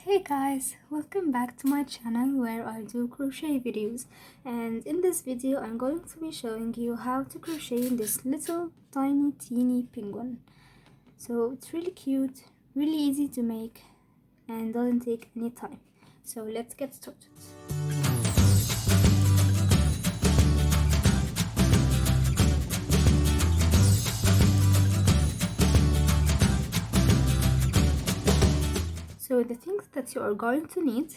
Hey guys, welcome back to my channel where I do crochet videos, and in this video I'm going to be showing you how to crochet this little tiny teeny penguin. So it's really cute, really easy to make, and doesn't take any time. So let's get started. So the things that you are going to need: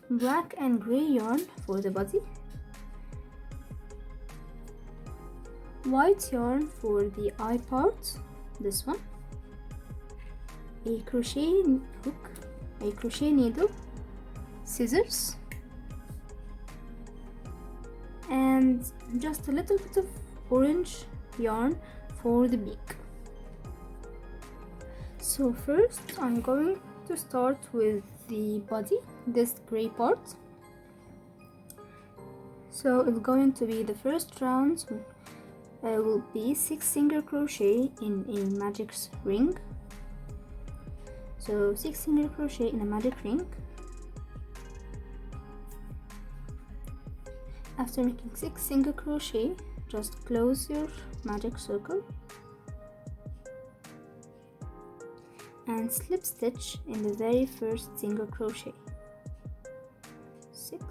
black and gray yarn for the body, white yarn for the eye part, this one, a crochet hook, a crochet needle, scissors, and just a little bit of orange yarn for the beak. So first I'm going to start with the body, this gray part. So it's going to be the first round will be 6 single crochet in a magic ring. So 6 single crochet in a magic ring. After making 6 single crochet, just close your magic circle and slip stitch in the very first single crochet. 6,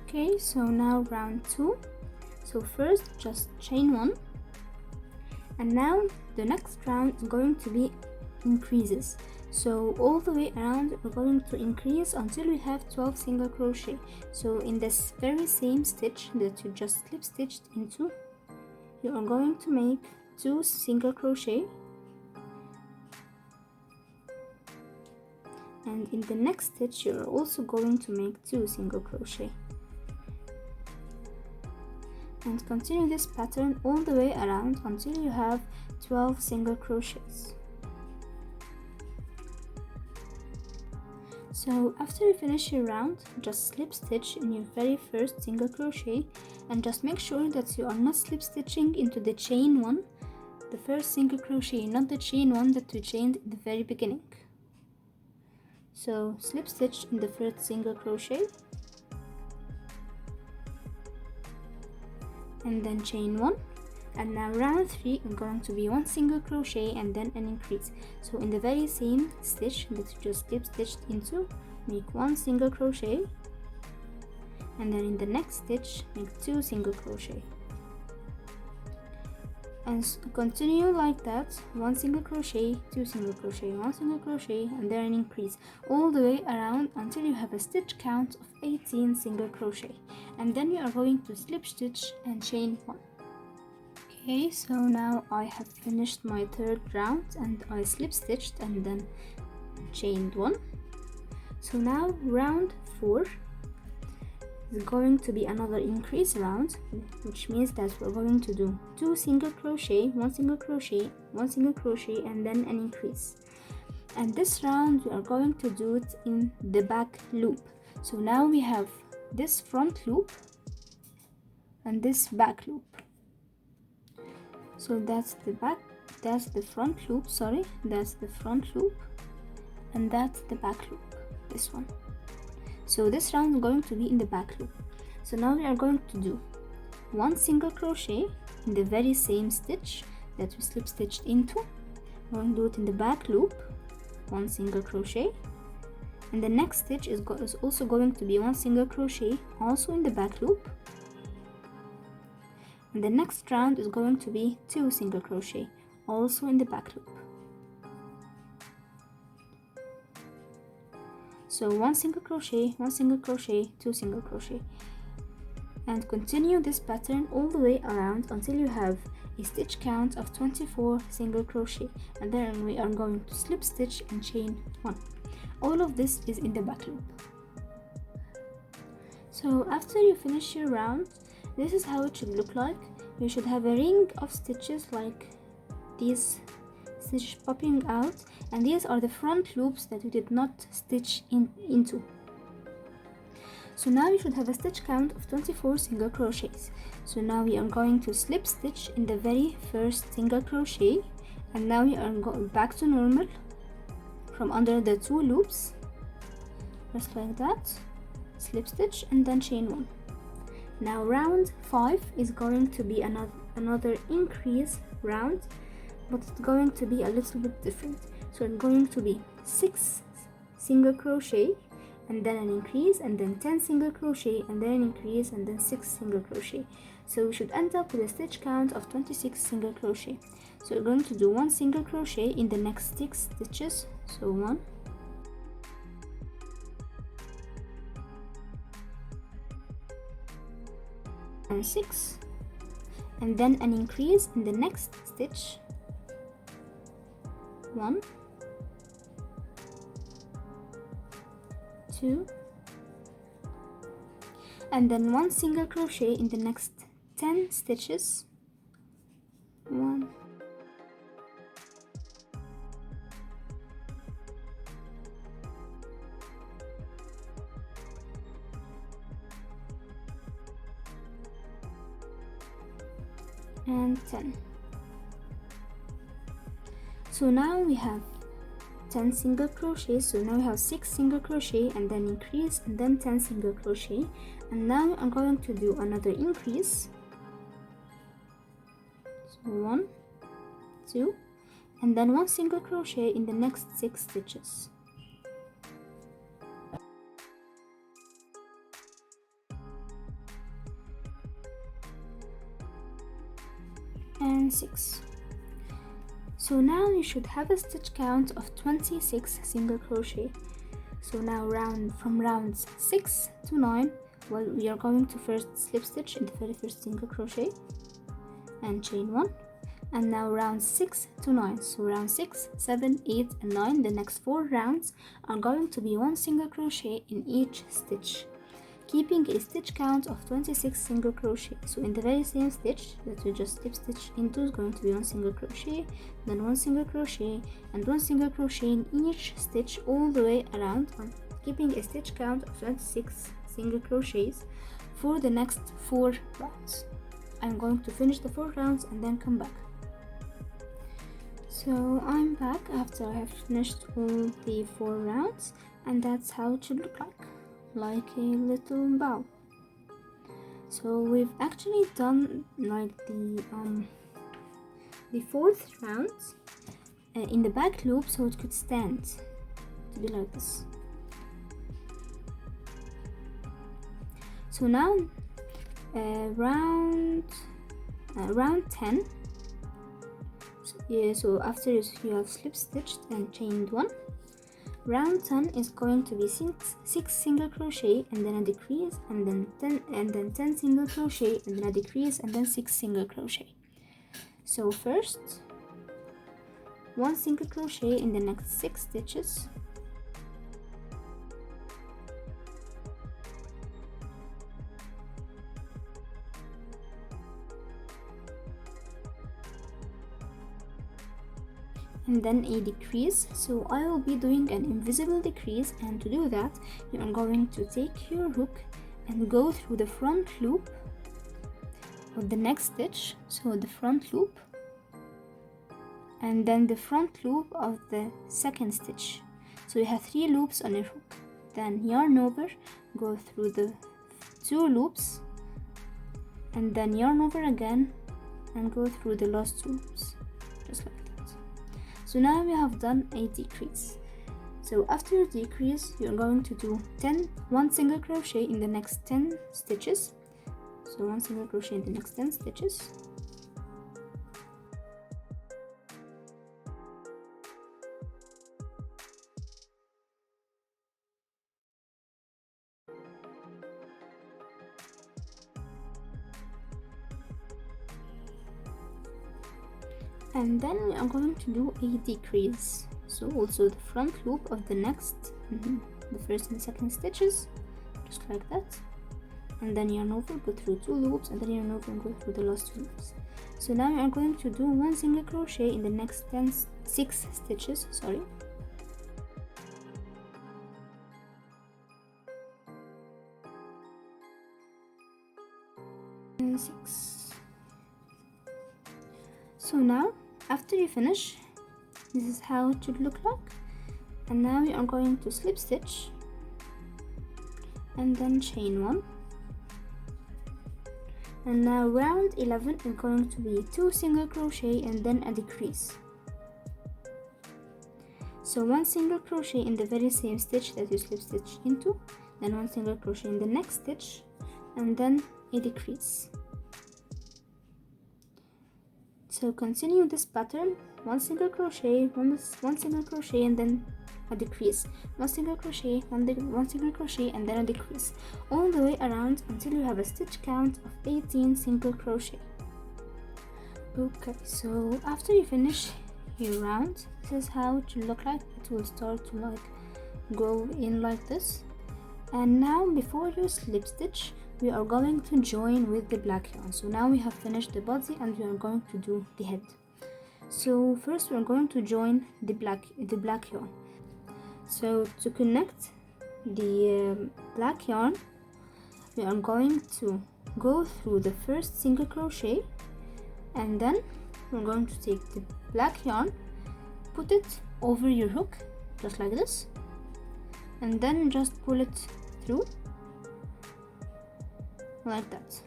okay, so now round 2. So first just chain 1, and now the next round is going to be increases. So all the way around we're going to increase until we have 12 single crochet. So in this very same stitch that you just slip stitched into, you are going to make 2 single crochet, and in the next stitch you are also going to make 2 single crochet, and continue this pattern all the way around until you have 12 single crochets. So after you finish your round, just slip stitch in your very first single crochet, and just make sure that you are not slip stitching into the chain 1, the first single crochet, not the chain 1 that we chained in the very beginning. So slip stitch in the first single crochet, and then chain 1, and now round 3 is going to be 1 single crochet and then an increase. So in the very same stitch that you just slip stitched into, make 1 single crochet, and then in the next stitch make 2 single crochet, and continue like that. 1 single crochet, 2 single crochet, 1 single crochet, and then an increase all the way around until you have a stitch count of 18 single crochet, and then you are going to slip stitch and chain 1. Okay, so now I have finished my third round and I slip stitched and then chained 1. So now round 4 is going to be another increase round, which means that we're going to do 2 single crochet, 1 single crochet, 1 single crochet, and then an increase. And this round we are going to do it in the back loop. So now we have this front loop and this back loop. So that's the front loop, that's the front loop, and that's the back loop, this one. So this round is going to be in the back loop. So now we are going to do 1 single crochet in the very same stitch that we slip stitched into. We're going to do it in the back loop, 1 single crochet, and the next stitch is also going to be 1 single crochet also in the back loop, and the next round is going to be 2 single crochet also in the back loop. So 1 single crochet, 1 single crochet, 2 single crochet, and continue this pattern all the way around until you have a stitch count of 24 single crochet, and then we are going to slip stitch and chain 1. All of this is in the back loop. So after you finish your round, this is how it should look like. You should have a ring of stitches like these stitch popping out, and these are the front loops that we did not stitch into. So now you should have a stitch count of 24 single crochets. So now we are going to slip stitch in the very first single crochet, and now we are going back to normal from under the 2 loops, just like that, slip stitch and then chain 1. Now round 5 is going to be another increase round, but it's going to be a little bit different. So it's going to be 6 single crochet and then an increase, and then 10 single crochet and then an increase, and then 6 single crochet. So we should end up with a stitch count of 26 single crochet. So we're going to do 1 single crochet in the next 6 stitches. So 1, 6, and then an increase in the next stitch, 1, 2, and then 1 single crochet in the next 10 stitches, 1, 10. So now we have 10 single crochets. So now we have 6 single crochet and then increase and then 10 single crochet, and now I'm going to do another increase. So 1, 2, and then 1 single crochet in the next 6 stitches. And 6. So now you should have a stitch count of 26 single crochet. So now from rounds 6 to 9, well, we are going to first slip stitch in the very first single crochet and chain 1, and now rounds 6 to 9. So round 6, 7, 8 and 9, the next 4 rounds are going to be 1 single crochet in each stitch, keeping a stitch count of 26 single crochet. So in the very same stitch that we just slip stitch into is going to be 1 single crochet, then 1 single crochet and 1 single crochet in each stitch all the way around, keeping a stitch count of 26 single crochets for the next 4 rounds. I'm going to finish the 4 rounds and then come back. So I'm back after I have finished all the 4 rounds, and that's how it should look like a little bow. So we've actually done like the 4th round in the back loop, so it could stand to be like this. So now round 10. So after you have slip stitched and chained 1, round 10 is going to be 6 single crochet and then a decrease, and then 10 single crochet and then a decrease, and then 6 single crochet. So first 1 single crochet in the next 6 stitches, and then a decrease. So I will be doing an invisible decrease, and to do that you are going to take your hook and go through the front loop of the next stitch, so the front loop, and then the front loop of the second stitch. So you have 3 loops on your hook, then yarn over, go through the 2 loops, and then yarn over again and go through the last 2 loops, just like that. So now we have done a decrease. So after your decrease, you're going to do 1 single crochet in the next 10 stitches. So 1 single crochet in the next 10 stitches. And then we are going to do a decrease. So also the front loop of the next, the first and second stitches, just like that. And then yarn over, go through 2 loops, and then yarn over and go through the last 2 loops. So now we are going to do 1 single crochet in the next 6 stitches, sorry. And 6. So now after you finish, this is how it should look like. And now we are going to slip stitch and then chain 1. And now round 11 is going to be 2 single crochet and then a decrease. So 1 single crochet in the very same stitch that you slip stitch into, then 1 single crochet in the next stitch, and then a decrease. So continue this pattern, 1 single crochet, one single crochet, and then a decrease, 1 single crochet, one single crochet, and then a decrease, all the way around until you have a stitch count of 18 single crochet. Okay, so after you finish your round, this is how it should look like. It will start to like go in like this. And now before you slip stitch, we are going to join with the black yarn. So now we have finished the body and we are going to do the head. So first we are going to join the black yarn. So to connect the black yarn, we are going to go through the first single crochet, and then we're going to take the black yarn, put it over your hook just like this, and then just pull it through like that.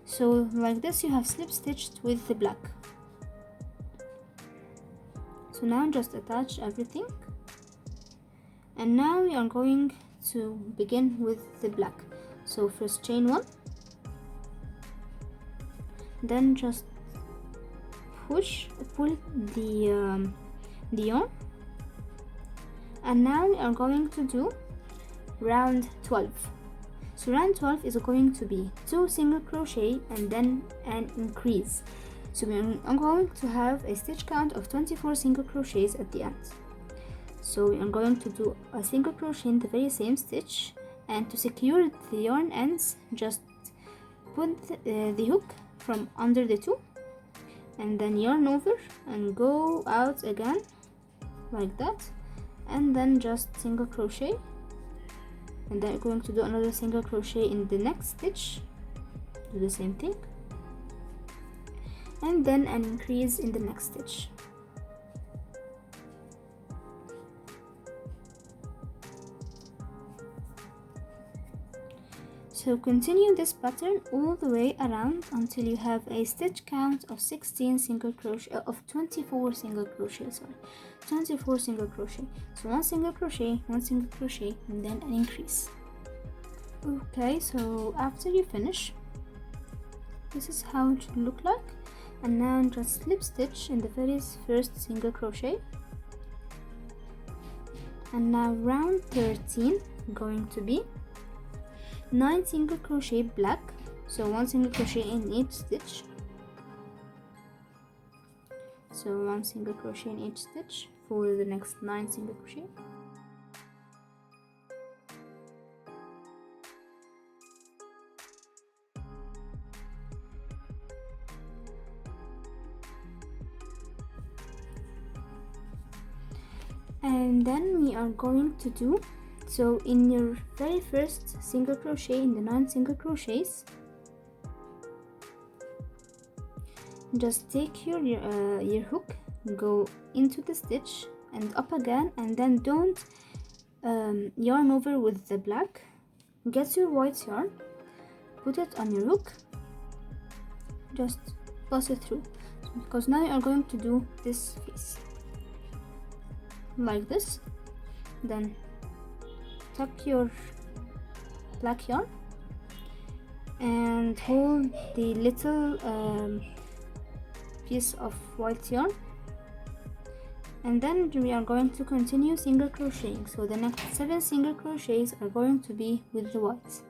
So like this you have slip stitched with the black. So now just attach everything, and now we are going to begin with the black. So first chain 1, then just pull the yarn, and now we are going to do round 12. So round 12 is going to be 2 single crochet and then an increase. So I'm going to have a stitch count of 24 single crochets at the end. So we are going to do a single crochet in the very same stitch, and to secure the yarn ends, just put the hook from under the 2 and then yarn over and go out again like that, and then just single crochet, and then we're going to do another single crochet in the next stitch, do the same thing, and then an increase in the next stitch. So continue this pattern all the way around until you have a stitch count of 16 single crochet, of 24 single crochet, sorry, 24 single crochet. So 1 single crochet, 1 single crochet, and then an increase. Okay, so after you finish, this is how it should look like. And now just slip stitch in the very first single crochet, and now round 13 going to be 9 single crochet black, so 1 single crochet in each stitch, so 1 single crochet in each stitch for the next 9 single crochet. And then we are going to do, so in your very first single crochet in the 9 single crochets, just take your hook, go into the stitch and up again, and then don't yarn over with the black. Get your white yarn, put it on your hook, just pass it through, because now you are going to do this piece like this. Then tuck your black yarn and hold the little piece of white yarn, and then we are going to continue single crocheting. So the next 7 single crochets are going to be with the white,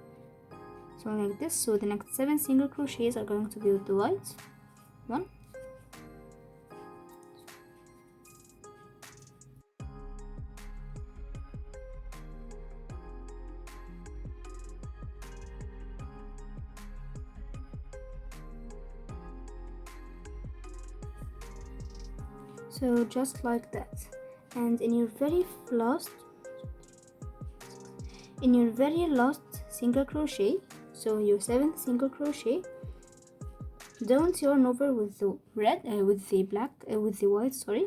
so like this. So the next 7 single crochets are going to be with the white. 1, 2, So just like that. And in your very last single crochet, so your 7th single crochet, don't yarn over with the red with the white, sorry,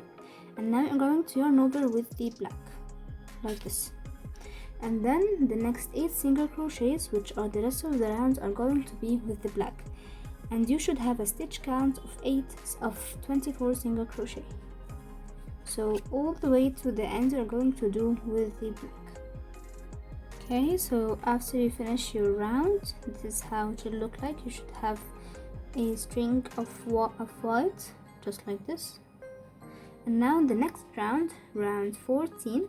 and now I'm going to yarn over with the black like this. And then the next 8 single crochets, which are the rest of the rounds, are going to be with the black, and you should have a stitch count of 24 single crochet. So all the way to the end you're going to do with the black. Okay, so after you finish your round, this is how it should look like. You should have a string of white, just like this. And now the next round, round 14,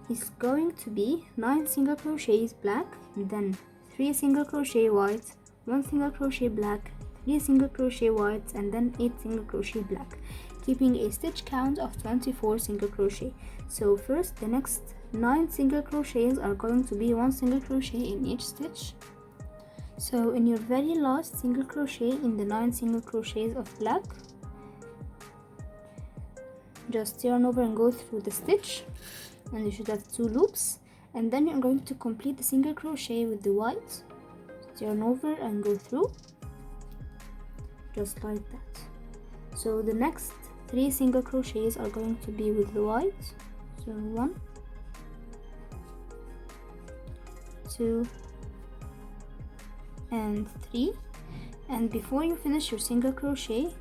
is going to be 9 single crochets black, then 3 single crochet white, 1 single crochet black, 3 single crochet white, and then 8 single crochet black, keeping a stitch count of 24 single crochet. So first, the next 9 single crochets are going to be 1 single crochet in each stitch. So in your very last single crochet in the 9 single crochets of black, just yarn over and go through the stitch, and you should have 2 loops, and then you're going to complete the single crochet with the white. Yarn over and go through, just like that. So the next 3 single crochets are going to be with the white. So 1, 2, and 3. And before you finish your single crochet,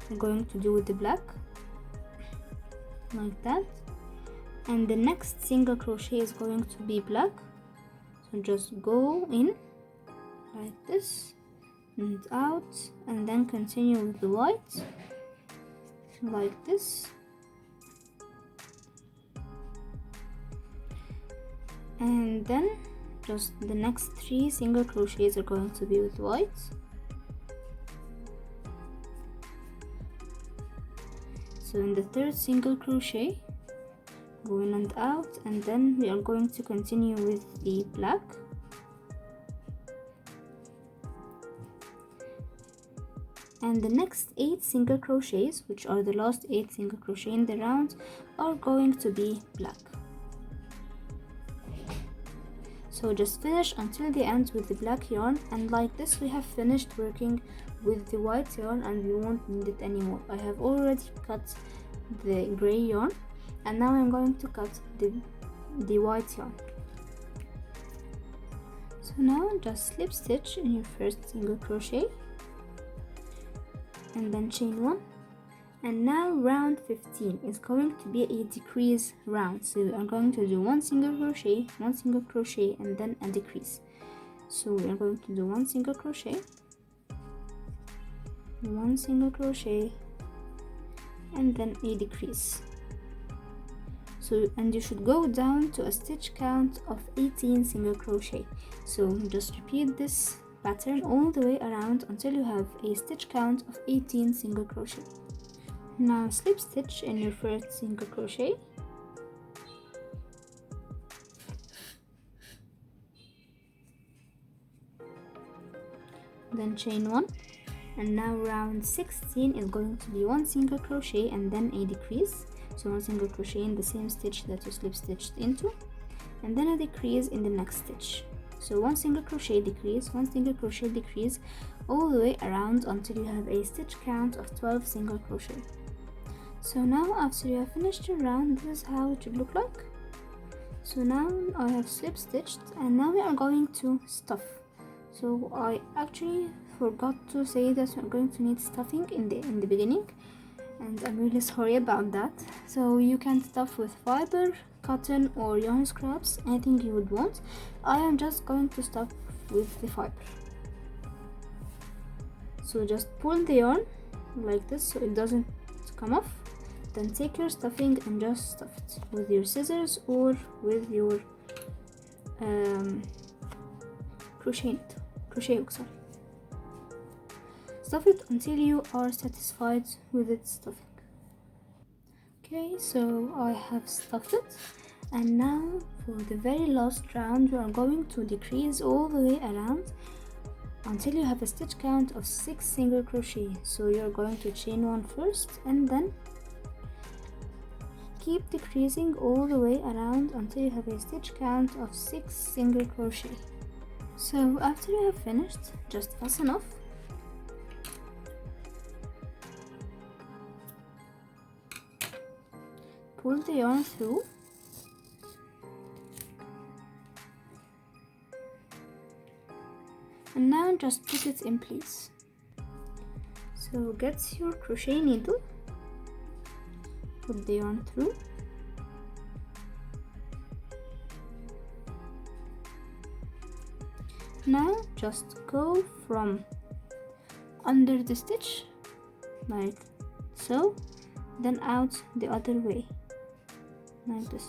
you're going to do with the black like that. And the next single crochet is going to be black, so just go in like this and out, and then continue with the white like this. And then just the next 3 single crochets are going to be with white. So in the 3rd single crochet, go in and out, and then we are going to continue with the black. And the next 8 single crochets, which are the last 8 single crochet in the round, are going to be black. So just finish until the end with the black yarn, and like this we have finished working with the white yarn and we won't need it anymore. I have already cut the gray yarn, and now I'm going to cut the white yarn. So now just slip stitch in your first single crochet and then chain 1. And now round 15 is going to be a decrease round, so we are going to do 1 single crochet, 1 single crochet, and then a decrease. So we are going to do 1 single crochet, 1 single crochet, and then a decrease. So, and you should go down to a stitch count of 18 single crochet. So just repeat this pattern all the way around until you have a stitch count of 18 single crochet. Now slip stitch in your first single crochet, then chain 1, and now round 16 is going to be 1 single crochet and then a decrease. So 1 single crochet in the same stitch that you slip stitched into, and then a decrease in the next stitch. So 1 single crochet decrease, 1 single crochet decrease, all the way around until you have a stitch count of 12 single crochet. So now after you have finished your round, this is how it should look like. So now I have slip stitched, and now we are going to stuff. So I actually forgot to say that we're going to need stuffing in the beginning, and I'm really sorry about that. So you can stuff with fiber, cotton, or yarn scraps, anything you would want. I am just going to stuff with the fiber. So just pull the yarn like this so it doesn't come off. Then take your stuffing and just stuff it with your scissors or with your crochet hook. Stuff it until you are satisfied with its stuffing. Okay, so I have stuffed it, and now for the very last round we are going to decrease all the way around until you have a stitch count of 6 single crochet. So you're going to chain 1 first, and then keep decreasing all the way around until you have a stitch count of 6 single crochet. So after you have finished, just fasten off. Pull the yarn through. And now just put it in place. So get your crochet needle, put the yarn through, now just go from under the stitch like so, then out the other way like this.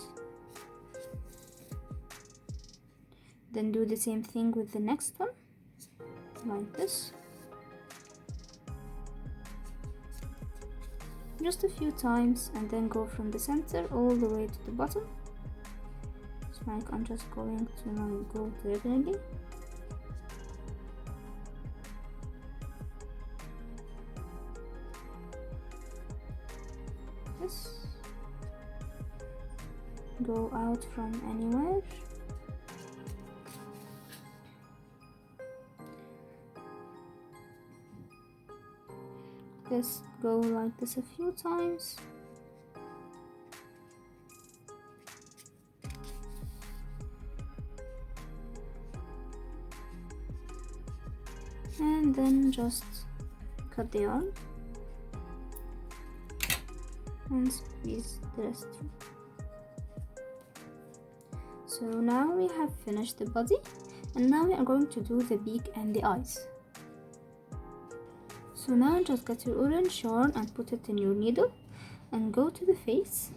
Then do the same thing with the next one like this. Just a few times, and then go from the center all the way to the bottom. It's like I'm just going to now go diagonally. This. Go out from anywhere. Just go like this a few times. And then just cut the yarn and squeeze the rest through. So now we have finished the body, and now we are going to do the beak and the eyes. So now just get your orange yarn and put it in your needle and go to the face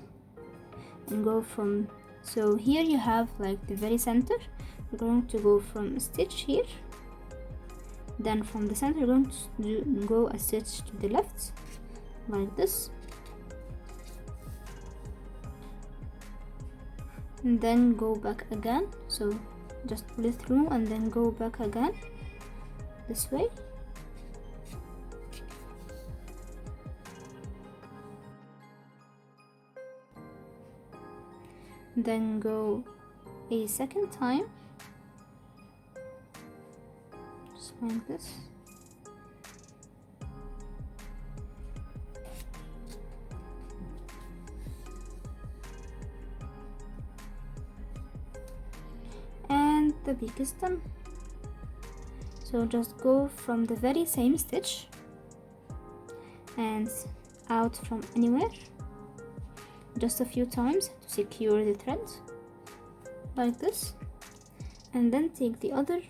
and go from, so here you have like the very center. We're going to go from a stitch here, then from the center you're going to go a stitch to the left like this, and then go back again. So just pull it through and then go back again this way. Then go a second time, just like this. And the beak is done. So just go from the very same stitch and out from anywhere, just a few times to secure the thread like this, and then take the other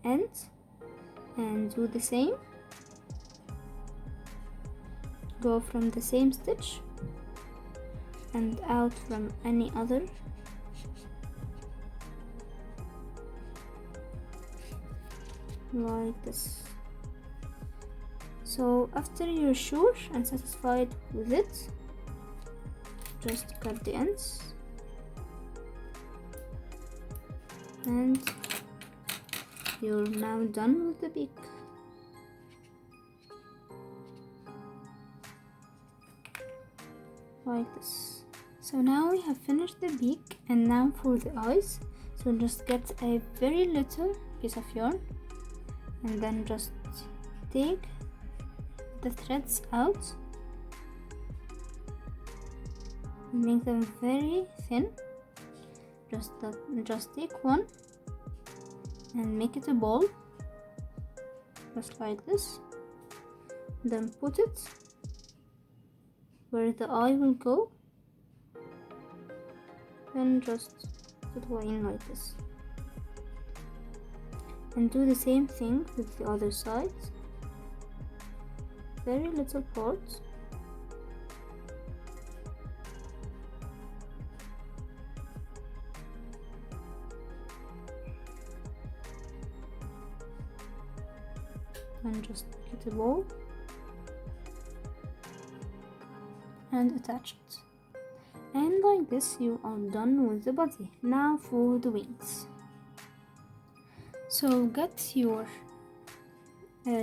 end and do the same. Go from the same stitch and out from any other, like this. So after you're sure and satisfied with it, just cut the ends and you're now done with the beak. Like this. So now we have finished the beak, and now for the eyes. So just get a very little piece of yarn and then just take the threads out, make them very thin. Just take one and make it a ball, just like this. Then put it where the eye will go, then just put it in like this. And do the same thing with the other side. Very little part. And just get a ball and attach it. And like this you are done with the body. Now for the wings. So get your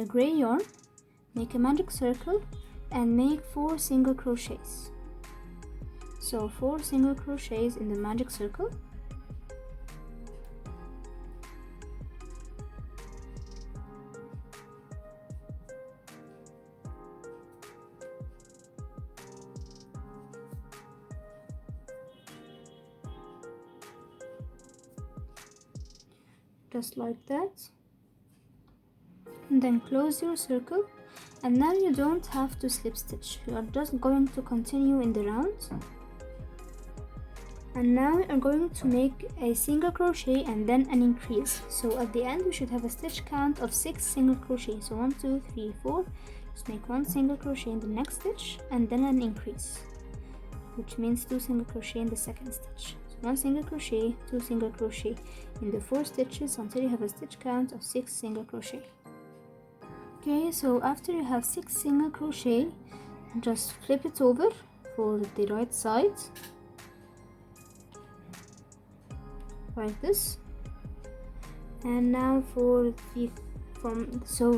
gray yarn, make a magic circle and make 4 single crochets. So 4 single crochets in the magic circle, just like that, and then close your circle. And now you don't have to slip stitch, you are just going to continue in the round. And now we are going to make a single crochet and then an increase. So at the end we should have a stitch count of 6 single crochet. So 1 2 3 4, just make 1 single crochet in the next stitch and then an increase, which means 2 single crochet in the second stitch. So 1 single crochet, 2 single crochet in the 4 stitches until you have a stitch count of 6 single crochet. Okay, so after you have 6 single crochet, just flip it over for the right side like this. And now for the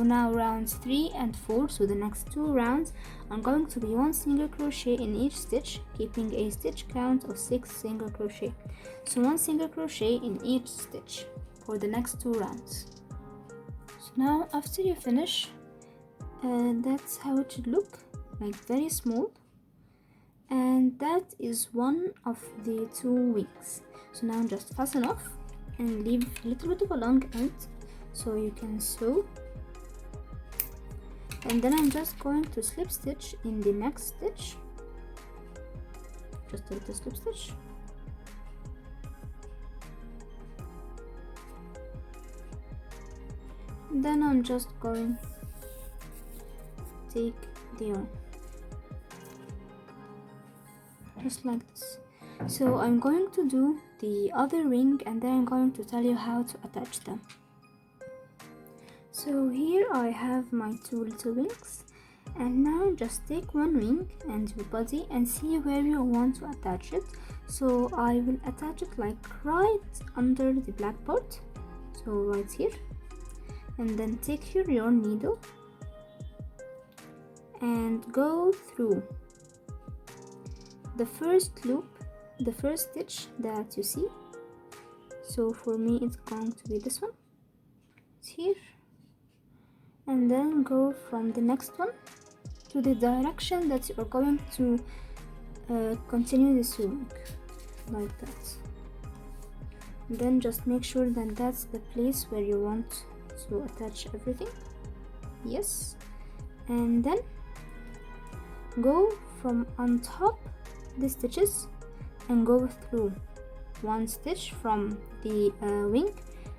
now rounds 3 and 4, so the next 2 rounds are going to be 1 single crochet in each stitch, keeping a stitch count of 6 single crochet. So 1 single crochet in each stitch for the next 2 rounds. So now after you finish, that's how it should look, like very small. And that is one of the 2 wings. So now just fasten off and leave a little bit of a long end so you can sew. And then I'm just going to slip stitch in the next stitch, just a little slip stitch. And then I'm just going to take the yarn, just like this. So I'm going to do the other wing and then I'm going to tell you how to attach them. So here I have my 2 little wings, and now just take one wing and your body and see where you want to attach it. So I will attach it like right under the black part, so right here. And then take your yarn needle and go through the first loop, the first stitch that you see. So for me it's going to be this one, it's here. And then go from the next one to the direction that you are going to continue the sewing, like that. And then just make sure that that's the place where you want to attach everything. Yes. And then go from on top the stitches and go through 1 stitch from the wing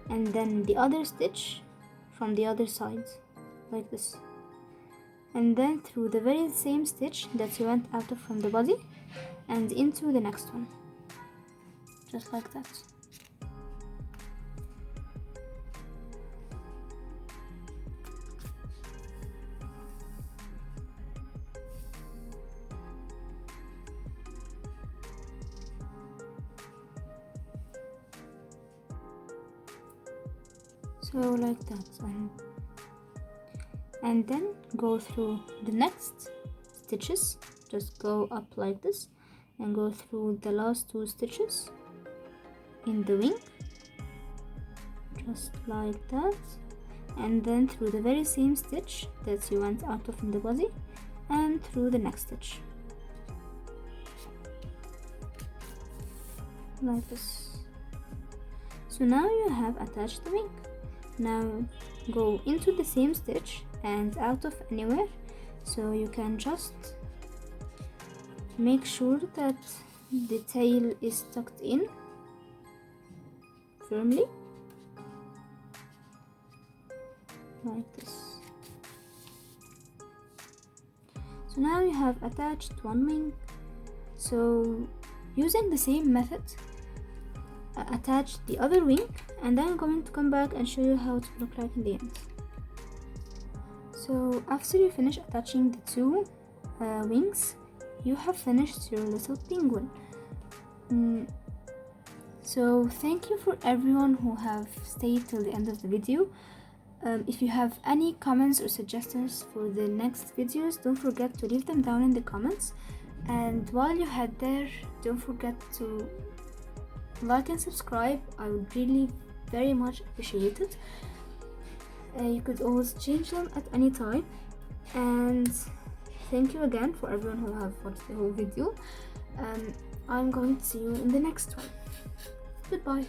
and then the other stitch from the other side, like this. And then through the very same stitch that you went out of from the body and into the next one, just like that. So like that, and then go through the next stitches, just go up like this and go through the last 2 stitches in the wing, just like that. And then through the very same stitch that you went out of in the body and through the next stitch, like this. So now you have attached the wing. Now go into the same stitch and out of anywhere, so you can just make sure that the tail is tucked in firmly, like this. So now you have attached 1 wing. So using the same method, attach the other wing, and then I'm going to come back and show you how it will look like in the end. So after you finish attaching the 2 wings, you have finished your little penguin. So thank you for everyone who have stayed till the end of the video. If you have any comments or suggestions for the next videos, don't forget to leave them down in the comments. And while you head there, don't forget to like and subscribe. I would really very much appreciate it. You could always change them at any time. And thank you again for everyone who have watched the whole video. I'm going to see you in the next one. Goodbye.